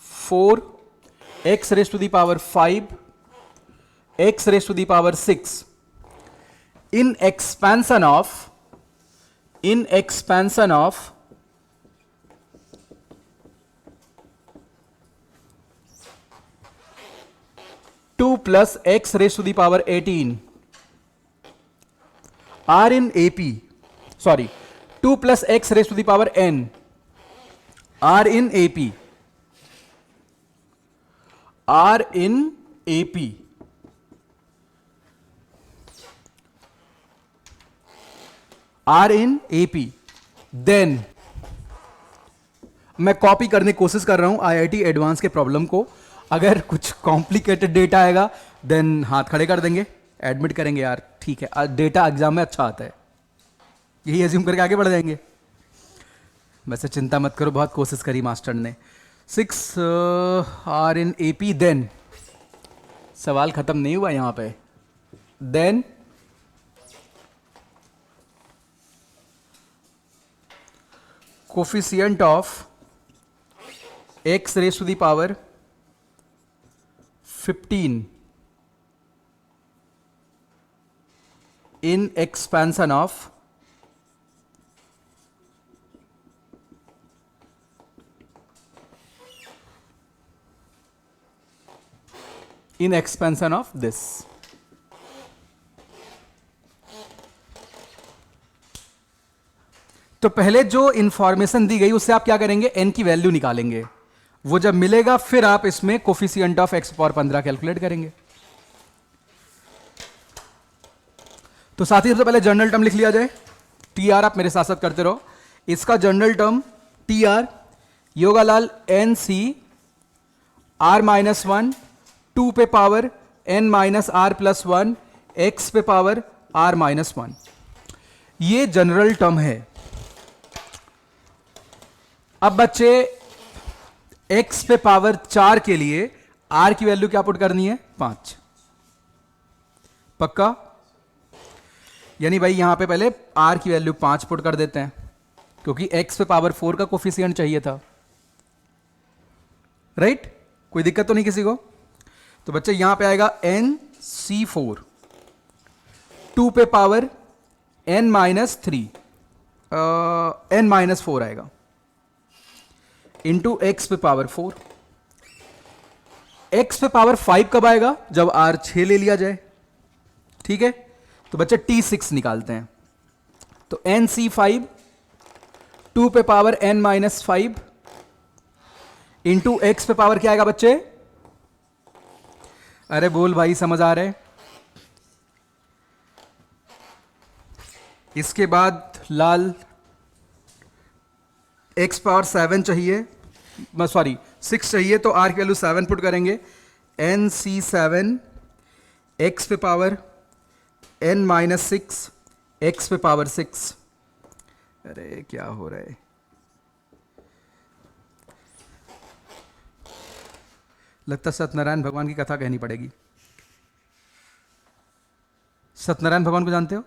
4, x raised to the power 5, x raised to the power 6 in expansion of 2 plus x raised to the power 18 are in AP, sorry, 2 plus x raised to the power n are in AP, then मैं copy करने की कोशिश कर रहा हूं IIT advance के problem को। अगर कुछ कॉम्प्लिकेटेड डेटा आएगा देन हाथ खड़े कर देंगे, एडमिट करेंगे यार, ठीक है, डेटा एग्जाम में अच्छा आता है, यही एज्यूम करके आगे बढ़ जाएंगे। वैसे चिंता मत करो, बहुत कोशिश करी मास्टर ने। 6 आर इन AP, देन सवाल खत्म नहीं हुआ यहां पे। Then coefficient of x raised to the power 15 in expansion of in expansion of this. तो पहले जो इंफॉर्मेशन दी गई उससे आप क्या करेंगे, एन की वैल्यू निकालेंगे। वो जब मिलेगा फिर आप इसमें coefficient of x power 15 calculate करेंगे। तो साथ ही सबसे पहले जनरल टर्म लिख लिया जाए। टी आर आप मेरे साथ साथ करते रहो। इसका जनरल टर्म टी आर योगालाल N C R minus one 2 पे power N minus are plus one X पे पावर आर माइनस वन। ये जनरल टर्म है। अब बच्चे x पे पावर 4 के लिए r की वैल्यू क्या पुट करनी है, 5। पक्का? यानी भाई यहां पे पहले r की वैल्यू 5 पुट कर देते हैं क्योंकि x पे पावर 4 का कोफिशिएंट चाहिए था। राइट? कोई दिक्कत तो नहीं किसी को? तो बच्चे यहां पे आएगा NC4 2 पे power n minus 3 n minus 4 आएगा इंटू एक्स पे पावर 4। एक्स पे पावर 5 कब आएगा, जब r 6 ले लिया जाए। ठीक है, तो बच्चे T6 निकालते हैं। तो NC5 2 पे power n minus 5 into x पे पावर क्या आएगा बच्चे? अरे बोल भाई, समझ आ रहे? इसके बाद लाल x पावर 7 चाहिए, सॉरी 6 चाहिए, तो r की वैल्यू 7 पुट करेंगे। NC7 x पे पावर n माइनस 6 x पे पावर 6। अरे क्या हो रहा है? लगता सत्यनारायण भगवान की कथा कहनी पड़ेगी। सत्यनारायण भगवान को जानते हो?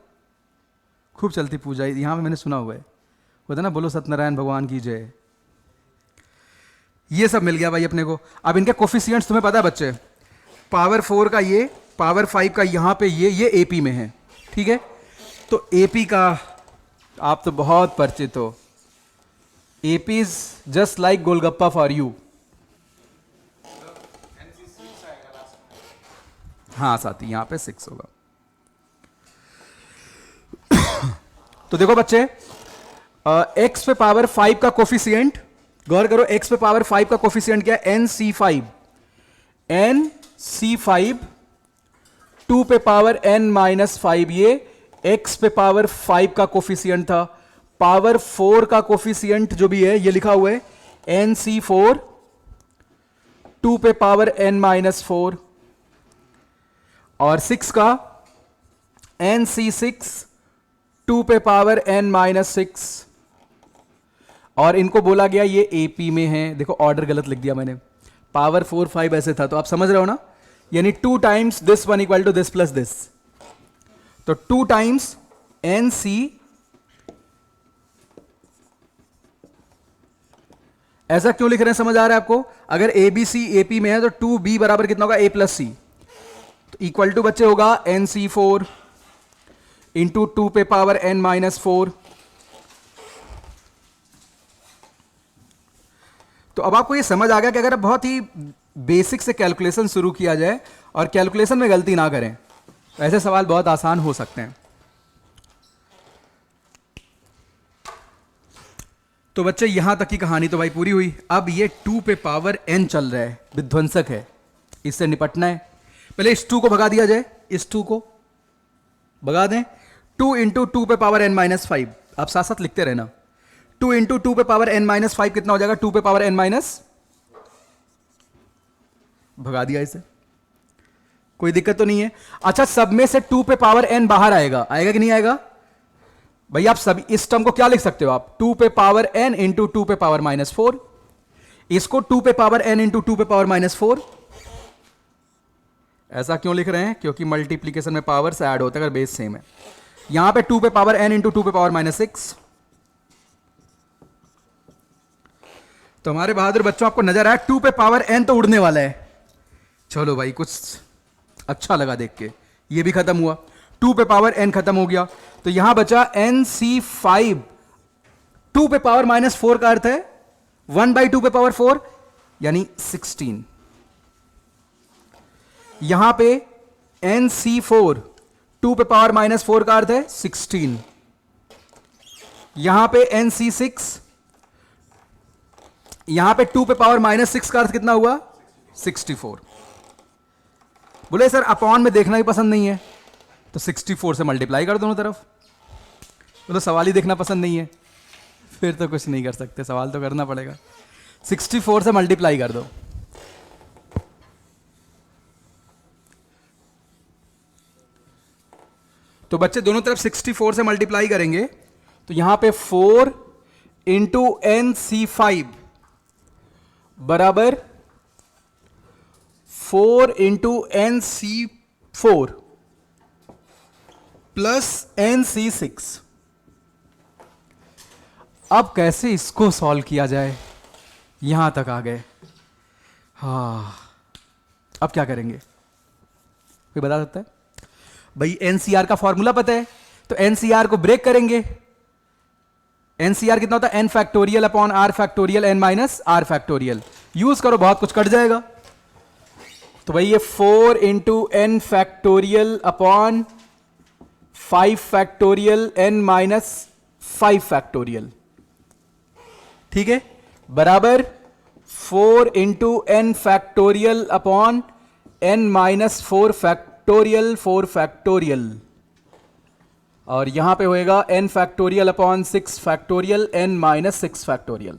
खूब चलती पूजा यहां पे मैंने सुना हुआ है, होता ना, बोलो सत्यनारायण भगवान की जय। ये सब मिल गया भाई अपने को। अब इनके कोफिशिएंट्स तुम्हें पता है बच्चे, पावर 4 का ये, पावर 5 का यहां पे ये एपी में है। ठीक है, तो एपी का आप तो बहुत परिचित हो। AP is just like golgappa for you. हाँ साथी, यहां पे 6 होगा। तो देखो बच्चे, x पे पावर 5 का कोफिशिएंट, गौर करो, x पे पावर 5 का कोफिशिएंट क्या है, NC5। NC5 2 पे पावर n माइनस 5, ये x पे पावर 5 का कोफिशिएंट था। पावर 4 का कोफिशिएंट जो भी है ये लिखा हुआ है NC4 2 पे पावर n माइनस 4, और 6 का NC6 2 पे पावर n माइनस 6, और इनको बोला गया ये एपी में है। देखो ऑर्डर गलत लिख दिया मैंने, पावर 4 5 ऐसे था, तो आप समझ रहे हो ना, यानी 2 times this one equal to this plus this. तो 2 टाइम्स NC, ऐसा क्यों लिख रहे हैं समझ आ रहा है आपको? अगर ABC AP में है तो 2B बराबर कितना होगा, A प्लस C, तो इक्वल टू बच्चे होगा NC4 इंटू 2 पे पावर n माइनस 4। तो अब आपको ये समझ आ गया कि अगर बहुत ही बेसिक से कैलकुलेशन शुरू किया जाए और कैलकुलेशन में गलती ना करें, तो ऐसे सवाल बहुत आसान हो सकते हैं। तो बच्चे यहां तक की कहानी तो भाई पूरी हुई। अब ये 2 पे पावर n चल रहा है, विध्वंसक है, इससे निपटना है। पहले इस 2 को भगा दिया जाए, इस 2 को भगा दें। 2 इंटू 2 पे पावर n माइनस 5, आप साथ साथ लिखते रहना। 2 इंटू 2 पे पावर n माइनस 5 कितना हो जाएगा, 2 पे पावर n माइनस, भगा दिया इसे, कोई दिक्कत तो नहीं है। अच्छा, सब में से 2 पे पावर n बाहर आएगा, आएगा कि नहीं आएगा भाई? आप सभी इस टर्म को क्या लिख सकते हो आप, 2 पे पावर n इंटू 2 पे पावर माइनस 4, इसको 2 पे पावर n इंटू 2 पे पावर माइनस 4। ऐसा क्यों लिख रहे हैं? क्योंकि मल्टीप्लीकेशन में पावर से ऐड होता है अगर बेस सेम है। यहां पे 2 पे पावर n इंटू 2 पे पावर माइनस 6। तो हमारे बहादुर बच्चों, आपको नजर आया 2 पे पावर n तो उड़ने वाला है। चलो भाई, कुछ अच्छा लगा देख के। ये भी खत्म हुआ, 2 पे पावर n खत्म हो गया। तो यहां बचा NC5। 2 पे पावर माइनस 4 का अर्थ है 1/2 पे पावर 4 यानी 16। यहां पे NC4 2 पे पावर -4 का अर्थ है 16। यहां पे NC6 यहां पे 2 पे पावर -6 का अर्थ कितना हुआ 64। बोले सर अपॉन में देखना भी पसंद नहीं है तो 64 से मल्टीप्लाई कर दोनों तरफ। बोलो सवाल ही देखना पसंद नहीं है फिर तो कुछ नहीं कर सकते, सवाल तो करना पड़ेगा। 64 से मल्टीप्लाई कर दो। तो बच्चे दोनों तरफ 64 से मल्टीप्लाई करेंगे तो यहां पे 4 इंटू NC5 बराबर 4 इंटू NC4 प्लस NC6। अब कैसे इसको सॉल्व किया जाए, यहां तक आ गए। हाँ अब क्या करेंगे, कोई बता सकता है? भाई NCR का फॉर्मूला पता है तो NCR को ब्रेक करेंगे। NCR कितना होता है n factorial upon r factorial n minus r factorial. Use करो बहुत कुछ कट जाएगा। तो भाई ये 4 into n factorial upon 5 factorial n minus 5 factorial, ठीक है, बराबर 4 into n factorial upon n minus 4 factorial 4 factorial, और यहां पे होएगा n factorial upon 6 factorial n minus 6 factorial.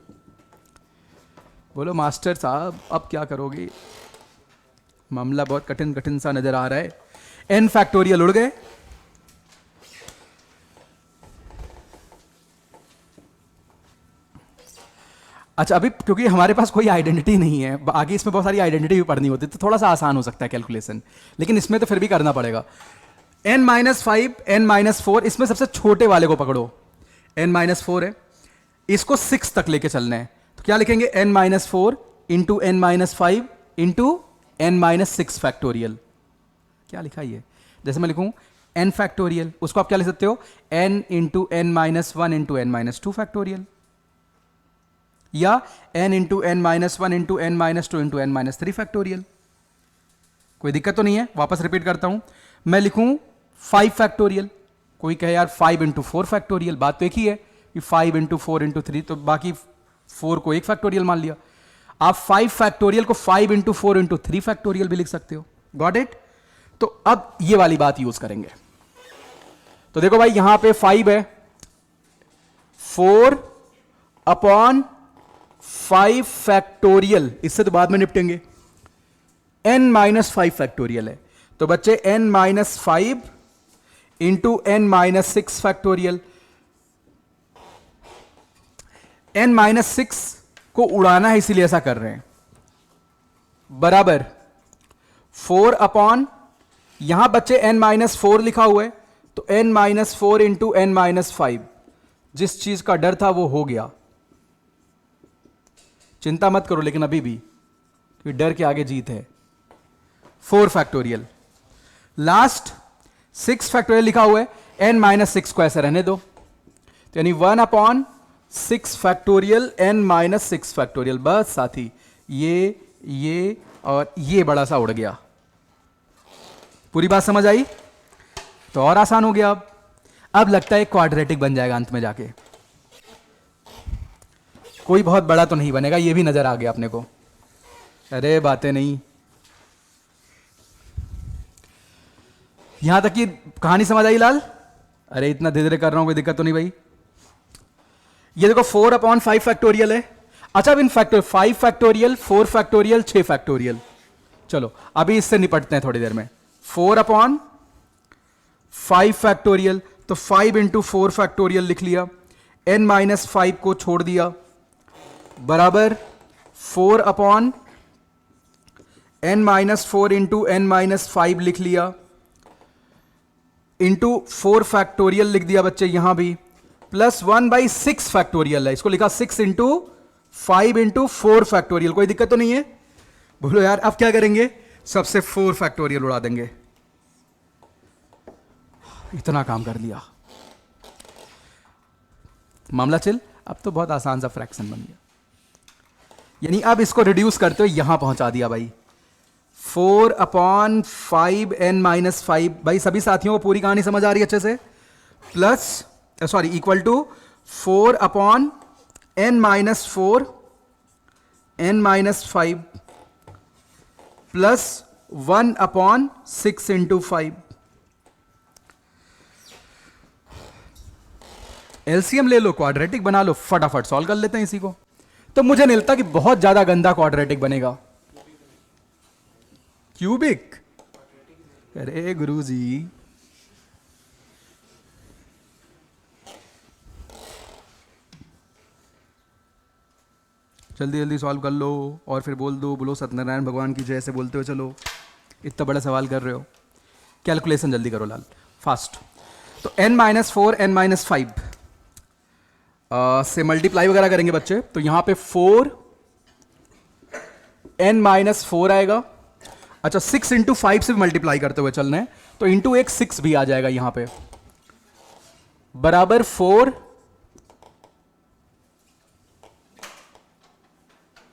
बोलो मास्टर साहब अब क्या करोगे, मामला बहुत कठिन कठिन सा नजर आ रहा है। n फैक्टोरियल उड़ गए, अच्छा अभी क्योंकि हमारे पास कोई आइडेंटिटी नहीं है, आगे इसमें बहुत सारी आइडेंटिटी भी पढ़नी होती है तो थोड़ा सा आसान हो सकता है कैलकुलेशन, लेकिन इसमें तो फिर भी करना पड़ेगा। n माइनस 5 n माइनस 4, इसमें सबसे छोटे वाले को पकड़ो, n माइनस 4 है, इसको 6 तक लेके चलना है तो क्या लिखेंगे n minus 4 into n minus 5 into n minus 6 factorial. क्या लिखा ये, जैसे मैं लिखूं n फैक्टोरियल, उसको आप क्या लिख सकते हो n into n minus 1 into n minus 2 factorial, या n into n minus 1 into n minus 2 into n minus 3 factorial. कोई दिक्कत तो नहीं है, वापस रिपीट करता हूं, मैं लिखूं 5 फैक्टोरियल, कोई कहे यार 5 इंटू 4 फैक्टोरियल, बात तो एक ही है कि 5 इंटू 4 इंटू 3, तो बाकी 4 को एक फैक्टोरियल मान लिया। आप 5 फैक्टोरियल को 5 इंटू 4 इंटू 3 फैक्टोरियल भी लिख सकते हो। Got it? तो अब ये वाली बात यूज करेंगे। तो देखो भाई यहां पे 5 है, 4 अपॉन 5 फैक्टोरियल, इससे तो बाद में निपटेंगे, n माइनस 5 फैक्टोरियल है, तो बच्चे n minus 5 into n minus 6 factorial. n minus 6 को उड़ाना है इसीलिए ऐसा कर रहे हैं, बराबर 4 अपॉन, यहां बच्चे n माइनस 4 लिखा हुआ है तो n minus 4 into n minus 5, जिस चीज का डर था वो हो गया, चिंता मत करो लेकिन अभी भी, क्योंकि डर के आगे जीत है। 4 फैक्टोरियल, लास्ट 6 फैक्टोरियल लिखा हुआ है, n माइनस 6 को ऐसे रहने दो, तो यानी 1 upon 6 factorial n minus 6 factorial. बस साथी ये और ये बड़ा सा उड़ गया। पूरी बात समझ आई? तो और आसान हो गया। अब लगता है क्वाड्रेटिक बन जाएगा अंत में जाके, कोई बहुत बड़ा तो नहीं बनेगा, ये भी नजर आ गया अपने को। अरे बातें नहीं, यहां तक की कहानी समझ आई लाल? अरे इतना धीरे धीरे कर रहा हूं, कोई दिक्कत तो नहीं भाई? ये देखो 4 अपॉन 5 फैक्टोरियल है। अच्छा अब इन फैक्टोरियल 5 फैक्टोरियल 4 फैक्टोरियल 6 फैक्टोरियल, चलो अभी इससे निपटते हैं थोड़ी देर में। 4 अपॉन 5 फैक्टोरियल, तो 5 इंटू 4 फैक्टोरियल लिख लिया, n माइनस 5 को छोड़ दिया, बराबर 4 upon n minus 4 into n minus 5 लिख लिया, इंटू 4 फैक्टोरियल लिख दिया बच्चे यहां भी, प्लस 1/6 फैक्टोरियल है, इसको लिखा 6 इंटू 5 इंटू 4 फैक्टोरियल। कोई दिक्कत तो नहीं है? बोलो यार अब क्या करेंगे, सबसे 4 फैक्टोरियल उड़ा देंगे। इतना काम कर लिया, मामला चिल। अब तो बहुत आसान सा फ्रैक्शन बन गया, यानी अब इसको रिड्यूस करते हो यहां पहुंचा दिया भाई। 4/5n-5, भाई सभी साथियों को पूरी कहानी समझ आ रही है अच्छे से, plus sorry equal to 4/n-4 प्लस 1/6 × 5। एलसीएम ले लो, क्वाड्रेटिक बना लो, फटाफट सॉल्व कर लेते हैं इसी को। तो मुझे नहीं लगता कि बहुत ज्यादा गंदा क्वाड्रेटिक बनेगा। क्यूबिक, अरे गुरुजी, जल्दी जल्दी सॉल्व कर लो और फिर बोलो सत्यनारायण भगवान की जय से बोलते हुए चलो। इतना बड़ा सवाल कर रहे हो, कैलकुलेशन जल्दी करो लाल, फास्ट। तो n-4 n-5 से मल्टीप्लाई वगैरह करेंगे बच्चे, तो यहां पे 4n-4 आएगा। अच्छा 6 × 5 से भी मल्टीप्लाई करते हुए चलना है, तो इंटू एक 6 भी आ जाएगा यहां पे, बराबर 4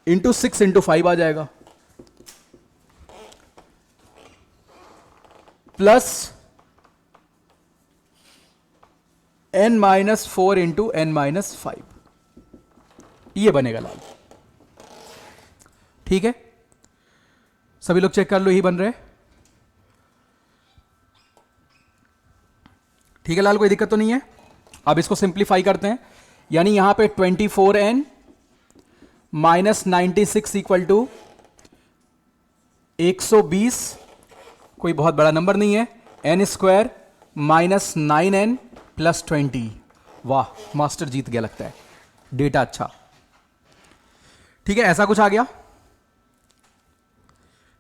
× 6 × 5 आ जाएगा, प्लस n-4 × n-5, ये बनेगा लाल। ठीक है, सभी लोग चेक कर लो, यही बन रहे। ठीक है लाल, कोई दिक्कत तो नहीं है। अब इसको सिंप्लीफाई करते हैं, यानी यहां पे 24n - 96 = 120, कोई बहुत बड़ा नंबर नहीं है, n² - 9n + 20। वाह, मास्टर जीत गया लगता है, डेटा अच्छा। ठीक है, ऐसा कुछ आ गया,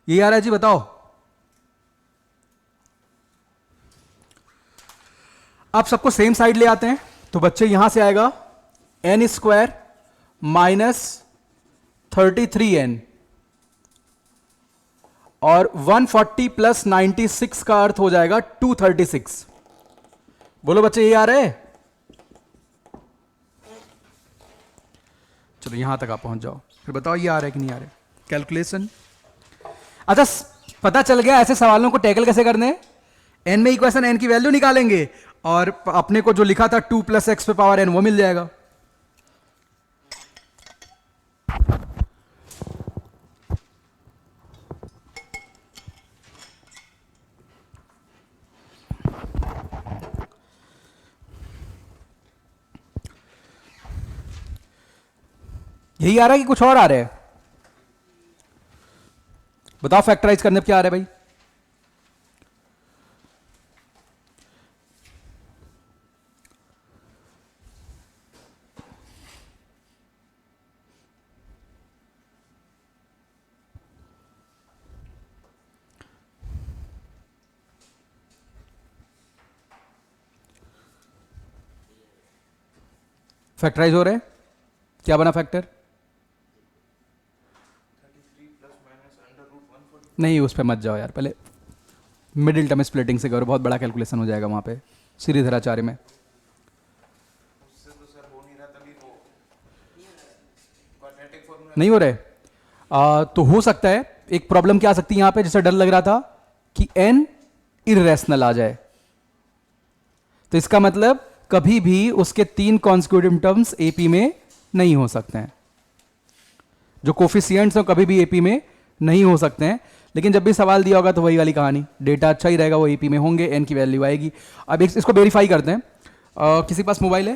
ये आ रहा है जी, बताओ। आप सबको सेम साइड ले आते हैं, तो बच्चे यहां से आएगा n² - 33n, और 140 + 96 का अर्थ हो जाएगा 236। बोलो बच्चे, ये आ रहा है? चलो यहां तक आप पहुंच जाओ, फिर बताओ ये आ रहा है कि नहीं आ रहा है कैलकुलेशन। अच्छा, पता चल गया ऐसे सवालों को टैकल कैसे करने। n में इक्वेशन n की वैल्यू निकालेंगे और अपने को जो लिखा था 2 + x⁴n वो मिल जाएगा। यही आ रहा है कि कुछ और आ रहा है? बताओ फैक्टराइज करने पे क्या आ रहा है भाई? फैक्टराइज हो रहे हैं, क्या बना फैक्टर? 33 ± √140। नहीं, उस पर मत जाओ यार, पहले मिडिल टर्म स्प्लिटिंग से करो, बहुत बड़ा कैलकुलेशन हो जाएगा वहां पे श्रीधराचार्य में। उससे तो सर हो नहीं रहा, तभी वो क्वाड्रेटिक फॉर्मूला नहीं हो रहे? तो हो सकता है एक प्रॉब्लम क्या आ सकती है यहां पे, जैसे डर लग रहा था कि n इरेशनल आ जाए, तो इसका मतलब कभी भी उसके 3 कॉन्सिक्यूटिव टर्म्स एपी में नहीं हो सकते हैं, जो कोफिशिएंट्स हैं कभी भी एपी में नहीं हो सकते हैं। लेकिन जब भी सवाल दिया होगा तो वही वाली कहानी, डेटा अच्छा ही रहेगा, वो एपी में होंगे, n की वैल्यू आएगी। अब इसको वेरीफाई करते हैं। किसी के पास मोबाइल है?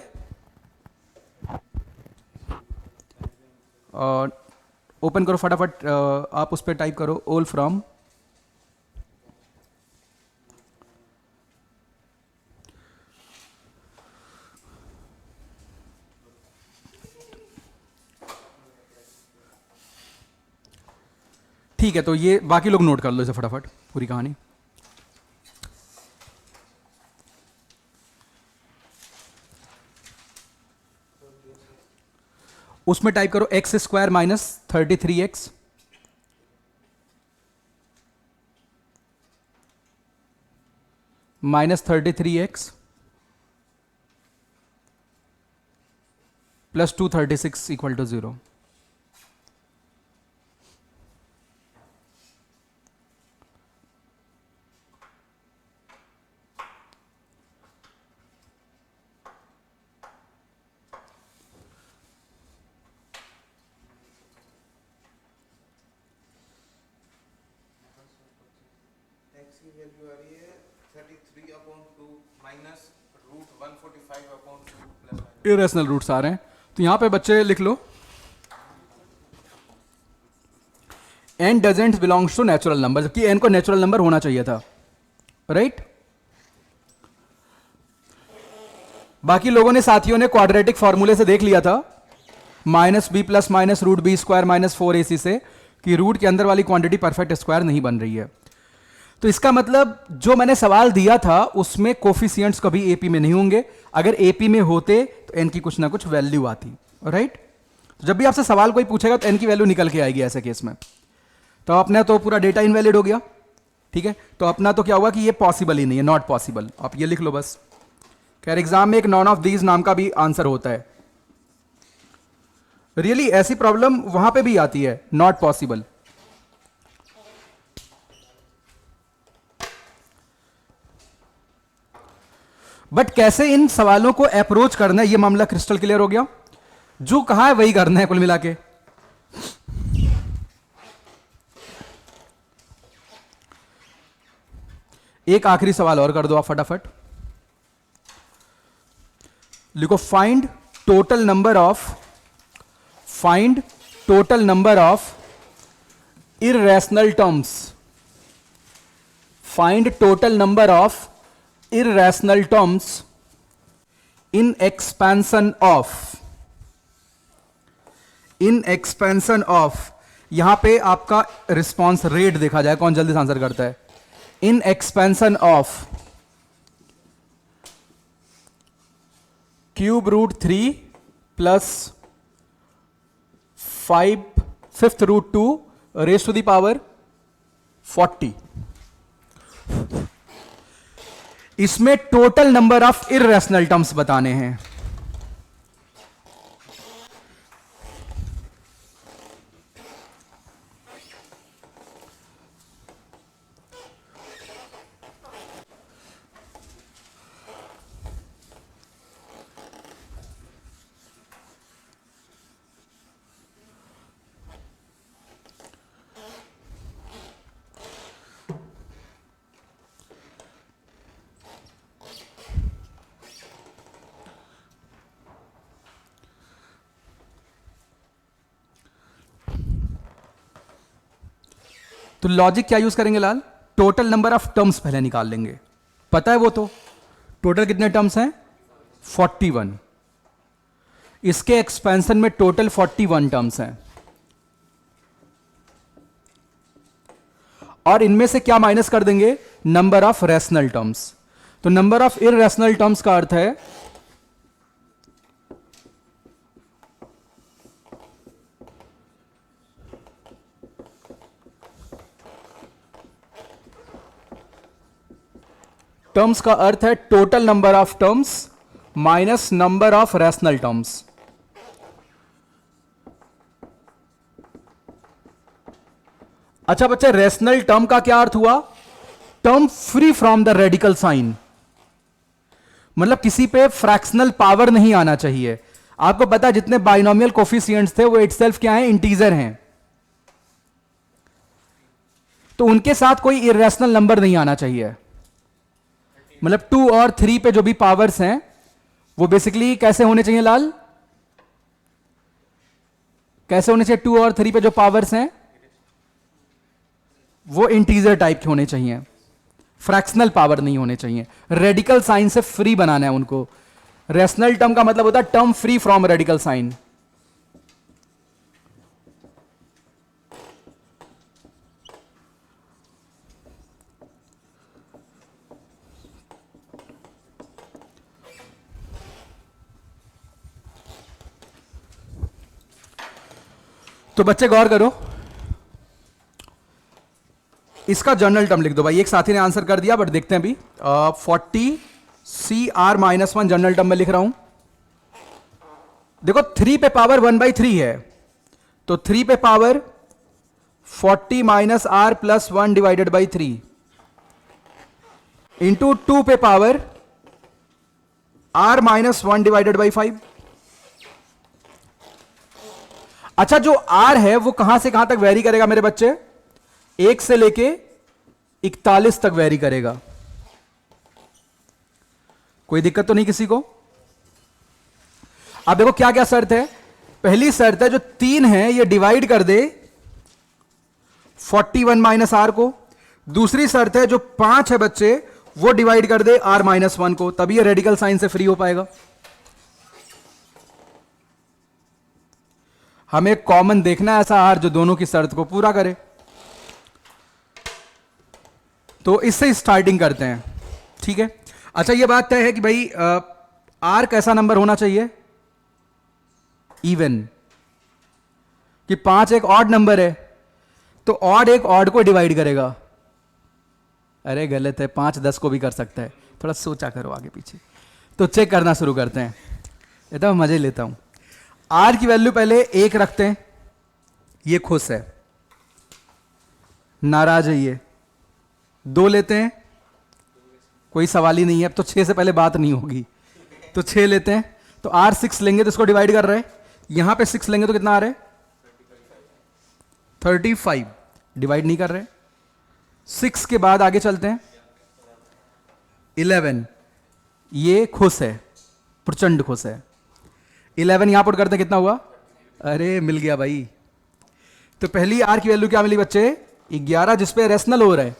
ओपन करो फटाफट, आप उस पर टाइप करो ऑल फ्रॉम। ठीक है, तो ये बाकी लोग नोट कर लो इसे फटाफट, पूरी कहानी। उसमें टाइप करो x² - 33x -33x + 236 = 0। एक्स की वैल्यू आ रही है 33/2 minus root 145/2 plus irrational roots आ रहे हैं, तो यहां पे बच्चे लिख लो n doesn't belongs to natural number, जबकि n को नेचुरल नंबर होना चाहिए था, राइट? बाकी लोगों ने, साथियों ने क्वाड्रेटिक फॉर्मूले से देख लिया था minus b plus minus root b square minus 4ac से कि रूट के अंदर वाली क्वांटिटी परफेक्ट स्क्वायर नहीं बन रही है। तो इसका मतलब जो मैंने सवाल दिया था उसमें कोफिशिएंट्स कभी एपी में नहीं होंगे, अगर एपी में होते तो एन की कुछ ना कुछ वैल्यू आती, राइट? जब भी आपसे सवाल कोई पूछेगा तो एन की वैल्यू निकल के आएगी ऐसे केस में। तो अपना तो पूरा डेटा इनवैलिड हो गया, ठीक है? तो अपना तो क्या हुआ कि ये पॉसिबल ही नहीं है, नॉट पॉसिबल। आप ये लिख लो बस। खैर एग्जाम में एक नॉन ऑफ दीज नाम का भी आंसर होता है। रियली ऐसी प्रॉब्लम वहां पे भी आती है, नॉट पॉसिबल। बट कैसे इन सवालों को अप्रोच करना है, ये मामला क्रिस्टल क्लियर हो गया। जो कहा है वही करना है कुल मिला के। एक आखिरी सवाल और कर दो आप फटाफट। लिखो find total number of irrational terms. Find total number of irrational terms in expansion of यहां पे आपका रिस्पॉन्स रेट देखा जाए, कौन जल्दी से आंसर करता है। In expansion of cube root 3 plus 5 root 2 raise to the power 40। इसमें total number of irrational terms बताने हैं। तो लॉजिक क्या यूज करेंगे लाल? टोटल नंबर ऑफ टर्म्स पहले निकाल लेंगे, पता है वो तो। टोटल कितने टर्म्स हैं? 41। इसके एक्सपेंशन में टोटल 41 टर्म्स हैं, और इनमें से क्या माइनस कर देंगे? Number of rational terms. तो नंबर ऑफ इररेशनल टर्म्स का अर्थ है टर्म्स का अर्थ है total number of terms minus number of rational terms. अच्छा बच्चे, रैशनल टर्म का क्या अर्थ हुआ? Term free from the radical sign, मतलब किसी पे फ्रैक्शनल पावर नहीं आना चाहिए। आपको पता है जितने बाइनोमियल कोफिशिएंट्स थे वो इटसेल्फ क्या है? इंटीजर हैं। तो उनके साथ कोई इरेशनल नंबर नहीं आना चाहिए। मतलब 2 और 3 पे जो भी पावर्स हैं वो बेसिकली कैसे होने चाहिए लाल? कैसे होने चाहिए? 2 और 3 पे जो पावर्स हैं वो इंटीजर टाइप के होने चाहिए, फ्रैक्शनल पावर नहीं होने चाहिए। रेडिकल साइन से फ्री बनाना है उनको। रैशनल टर्म का मतलब होता है term free from radical sign. तो बच्चे गौर करो, इसका जनरल टर्म लिख दो भाई। एक साथी ने आंसर कर दिया बट देखते हैं अभी। 40 CR-1 जनरल टर्म में लिख रहा हूं। देखो 3 पे पावर 1/3 है, तो 3 पे power 40 minus R plus 1 divided by 3 into 2 पे power R minus 1 divided by 5। अच्छा, जो R है वो कहां से कहां तक वेरी करेगा मेरे बच्चे? 1 से लेके 41 तक वेरी करेगा। कोई दिक्कत तो नहीं किसी को? अब देखो क्या क्या शर्त है। पहली शर्त है जो 3 है ये डिवाइड कर दे 41 माइनस आर को। दूसरी शर्त है जो 5 है बच्चे वो डिवाइड कर दे r माइनस 1 को, तभी ये रेडिकल साइन से फ्री हो पाएगा। हमें कॉमन देखना है ऐसा r जो दोनों की शर्त को पूरा करे। तो इससे स्टार्टिंग करते हैं, ठीक है। अच्छा ये बात तय है कि भाई r कैसा नंबर होना चाहिए? इवन। कि 5 एक ऑड नंबर है तो ऑड एक ऑड को डिवाइड करेगा। अरे गलत है, 5 10 को भी कर सकता है। थोड़ा सोचा करो आगे पीछे। तो चेक करना शुरू करते हैं, ये तो मजे लेता हूं। r की वैल्यू पहले 1 रखते हैं, ये खुश है, नाराज है ये। 2 लेते हैं, कोई सवाल ही नहीं है, अब तो 6 से पहले बात नहीं होगी। तो 6 लेते हैं, तो r 6 लेंगे तो इसको डिवाइड कर रहे हैं। यहां पे 6 लेंगे तो कितना आ रहा है? 35। डिवाइड नहीं कर रहे। 6 के बाद आगे चलते हैं, 11। ये खुश है, प्रचंड खुश है। 11 यहां पुट करते हैं, कितना हुआ? अरे मिल गया भाई। तो पहली r की वैल्यू क्या मिली बच्चे? 11, जिसपे रेशनल हो रहा है।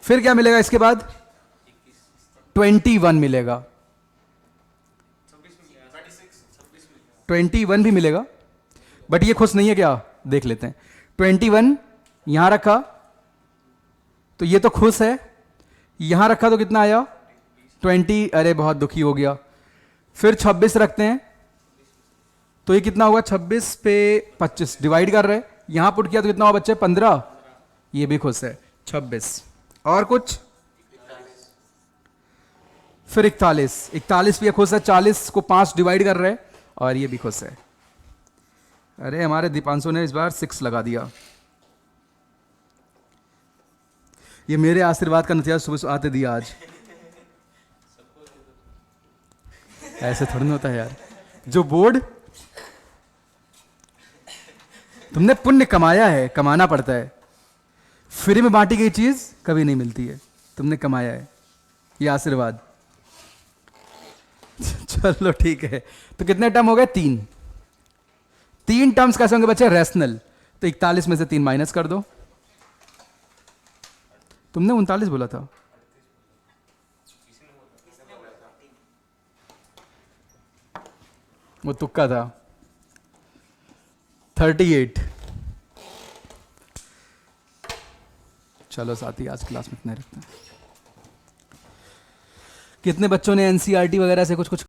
फिर क्या मिलेगा इसके बाद? 21 मिलेगा। 21 भी मिलेगा, बट ये खुश नहीं है क्या? देख लेते हैं। 21 यहां रखा तो ये तो खुश है, यहां रखा तो कितना आया? 20। अरे बहुत दुखी हो गया। फिर 26 रखते हैं तो ये कितना हुआ? 26 पे 25 डिवाइड कर रहे हैं, यहां पुट किया तो कितना हुआ बच्चे? 15। ये भी खुश है। 26 और कुछ? फिर 41 भी खुश है। 40 को 5 डिवाइड कर रहे हैं और ये भी खुश है। अरे हमारे दीपांशु ने इस बार 6 लगा दिया। ये मेरे आशीर्वाद का नतीजा सुबह आते दिया आज। ऐसे थोड़ी ना होता है यार। जो बोर्ड तुमने पुण्य कमाया है, कमाना पड़ता है। फ्री में बांटी गई चीज कभी नहीं मिलती है, तुमने कमाया है ये आशीर्वाद। चलो ठीक है। तो कितने टर्म हो गए? 3 टर्म्स कैसे होंगे बच्चे? रैशनल। तो 41 में से 3 माइनस कर दो। तुमने 39 बोला था। वो तुक्का था। 38। चलो साथी आज क्लास में इतने रखते हैं। कितने बच्चों ने एनसीईआरटी वगैरह से कुछ कुछ